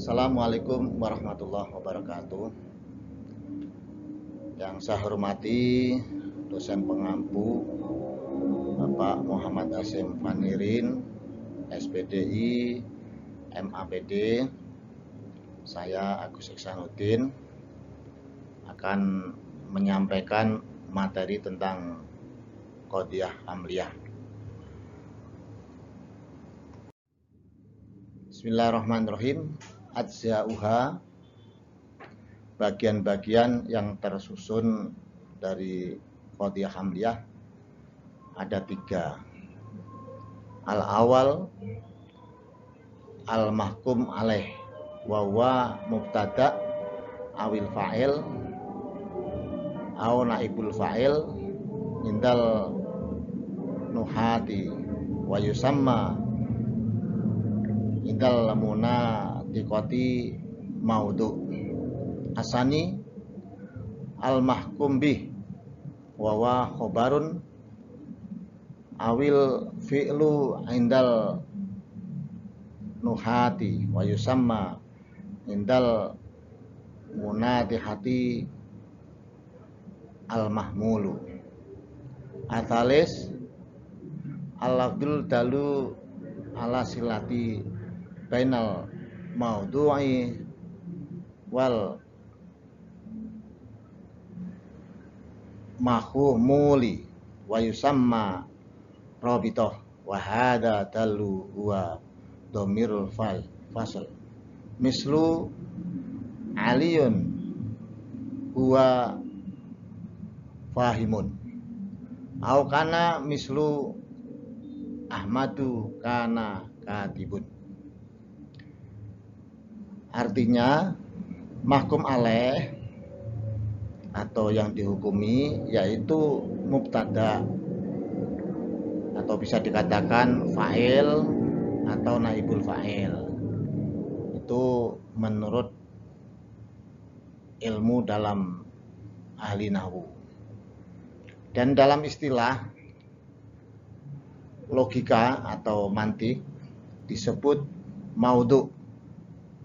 Assalamualaikum warahmatullahi wabarakatuh. Yang saya hormati dosen pengampu Bapak Muhammad Hasyim Fanirin, SPDI, MAPD. Saya Agus Iksanuddin akan menyampaikan materi tentang Qadhiyah Hamliyah. Bismillahirrahmanirrahim. Ajza'uha, bagian-bagian yang tersusun dari Qadhiyah Hamliyah ada 3. Al-awal al-mahkum alaih wa huwa mubtada awil fa'il aw naibul fa'il indal nuhati wa yusamma indal munatiqati maudu. Asani al-mahkum bih wa huwa khobarun awil fi'lu indal nuhati wa yusamma indal munatihati al-mahmulu. Athalis al-lafdul dalu ala silati bainal maudu'i wal mahmuli wa yusamma rabitoh wa hadha dalu huwa dhamirul fasl mislu aliyun huwa fahimun au kana mislu ahmadu kana katibun. Artinya mahkum alaih atau yang dihukumi yaitu mubtada atau bisa dikatakan fa'il atau naibul fa'il. Itu menurut ilmu dalam ahli nahwu. Dan dalam istilah logika atau mantik disebut maudhu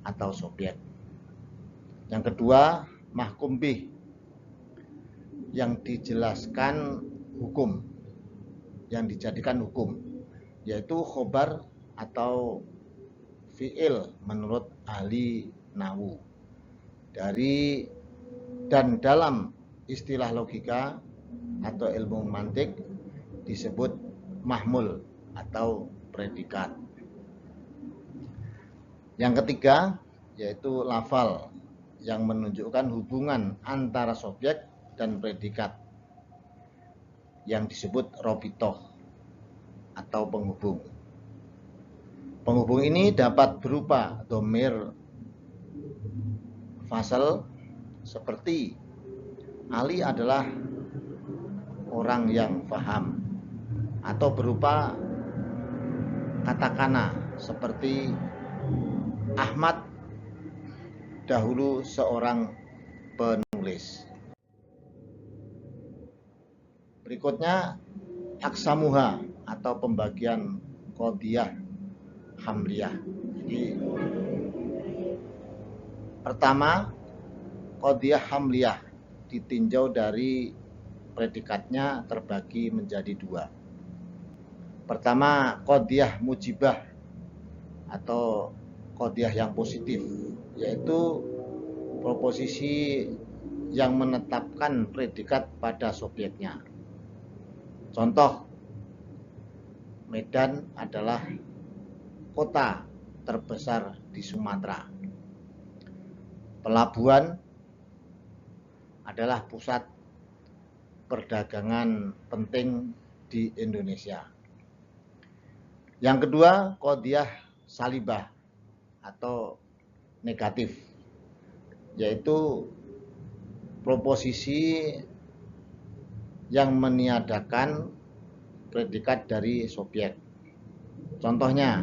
atau subjek. Yang kedua, mahkum bih, yang dijelaskan hukum, yang dijadikan hukum, yaitu khobar atau fi'il menurut ahli nahwu. Dan dalam istilah logika atau ilmu mantik disebut mahmul atau predikat. Yang ketiga yaitu lafal, yang menunjukkan hubungan antara subjek dan predikat yang disebut robitoh atau penghubung. Penghubung ini dapat berupa dhamir fasal seperti Ali adalah orang yang faham, atau berupa katakana seperti Ahmad dahulu seorang penulis. Berikutnya aksamuha atau pembagian Qadhiyah Hamliyah. Jadi pertama, Qadhiyah Hamliyah ditinjau dari predikatnya terbagi menjadi 2. Pertama, Qadhiyah mujibah atau Qadhiyah yang positif, yaitu proposisi yang menetapkan predikat pada subjeknya. Contoh, Medan adalah kota terbesar di Sumatera. Pelabuhan adalah pusat perdagangan penting di Indonesia. Yang kedua, Qadhiyah salibah atau negatif, yaitu proposisi yang meniadakan predikat dari subjek. Contohnya,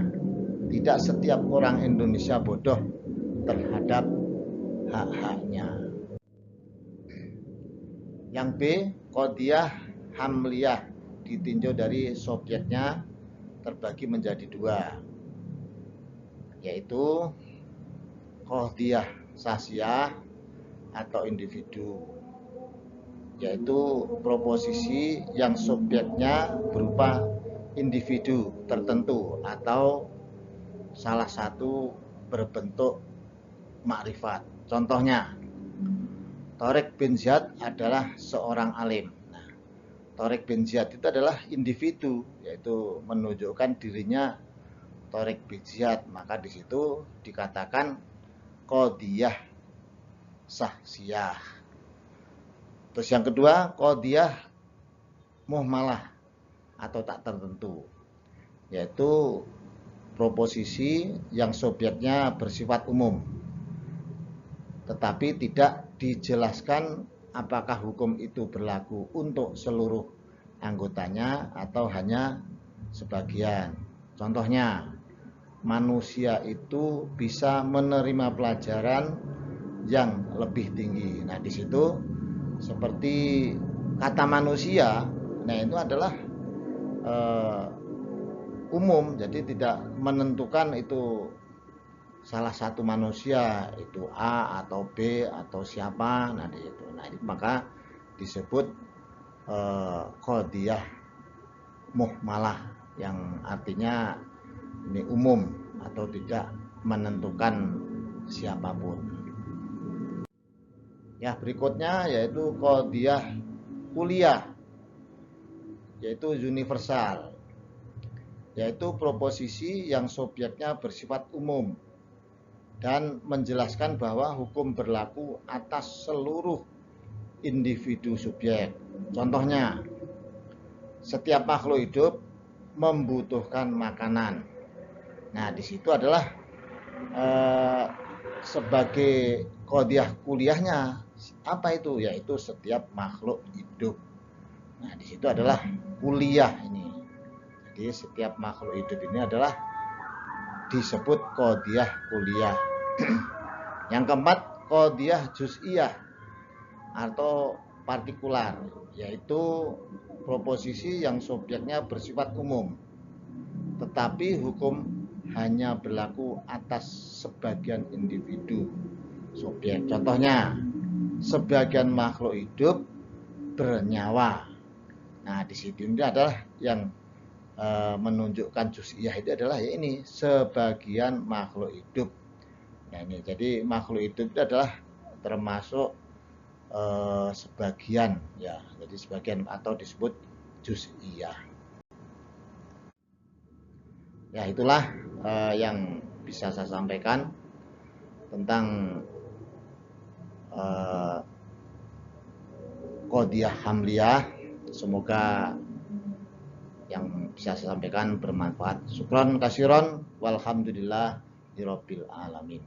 tidak setiap orang Indonesia bodoh terhadap hak-haknya. Yang B, Qadhiyah Hamliyah ditinjau dari subjeknya terbagi menjadi 2, yaitu qadhiyah sahsiah atau individu, yaitu proposisi yang subjeknya berupa individu tertentu atau salah satu berbentuk makrifat. Contohnya, Thareq bin Ziyad adalah seorang alim. Nah, Thareq bin Ziyad itu adalah individu, yaitu menunjukkan dirinya Thareq bin Ziyad, maka di situ dikatakan qadhiyah sahsiah. Terus yang kedua, qadhiyah muhmalah atau tak tertentu, yaitu proposisi yang subjeknya bersifat umum, tetapi tidak dijelaskan apakah hukum itu berlaku untuk seluruh anggotanya atau hanya sebagian. Contohnya, manusia itu bisa menerima pelajaran yang lebih tinggi. Nah, di situ seperti kata manusia, nah itu adalah umum, jadi tidak menentukan itu salah satu manusia itu A atau B atau siapa. Nah, di situ. Nah, maka disebut qadhiyah muhmalah, yang artinya ini umum atau tidak menentukan siapapun. Ya, berikutnya yaitu qadhiyah kuliah, yaitu universal, yaitu proposisi yang subjeknya bersifat umum dan menjelaskan bahwa hukum berlaku atas seluruh individu subjek. Contohnya, setiap makhluk hidup membutuhkan makanan. Nah, di situ adalah sebagai qadhiyah kuliahnya apa itu? Yaitu setiap makhluk hidup. Nah, di situ adalah kuliah ini. Jadi setiap makhluk hidup ini adalah disebut qadhiyah kuliah. Yang keempat, qadhiyah juz'iyah atau partikular, yaitu proposisi yang subjeknya bersifat umum, tetapi hukum hanya berlaku atas sebagian individu subjek. Contohnya, sebagian makhluk hidup bernyawa. Nah, di sini adalah yang menunjukkan juz'iyah itu adalah ya ini, sebagian makhluk hidup. Nah, ini jadi makhluk hidup itu adalah termasuk sebagian, ya, jadi sebagian atau disebut juz'iyah. Ya, itulah yang bisa saya sampaikan tentang qadhiyah hamliyah. Semoga yang bisa saya sampaikan bermanfaat. Syukran kasiron walhamdulillahirabbil alamin.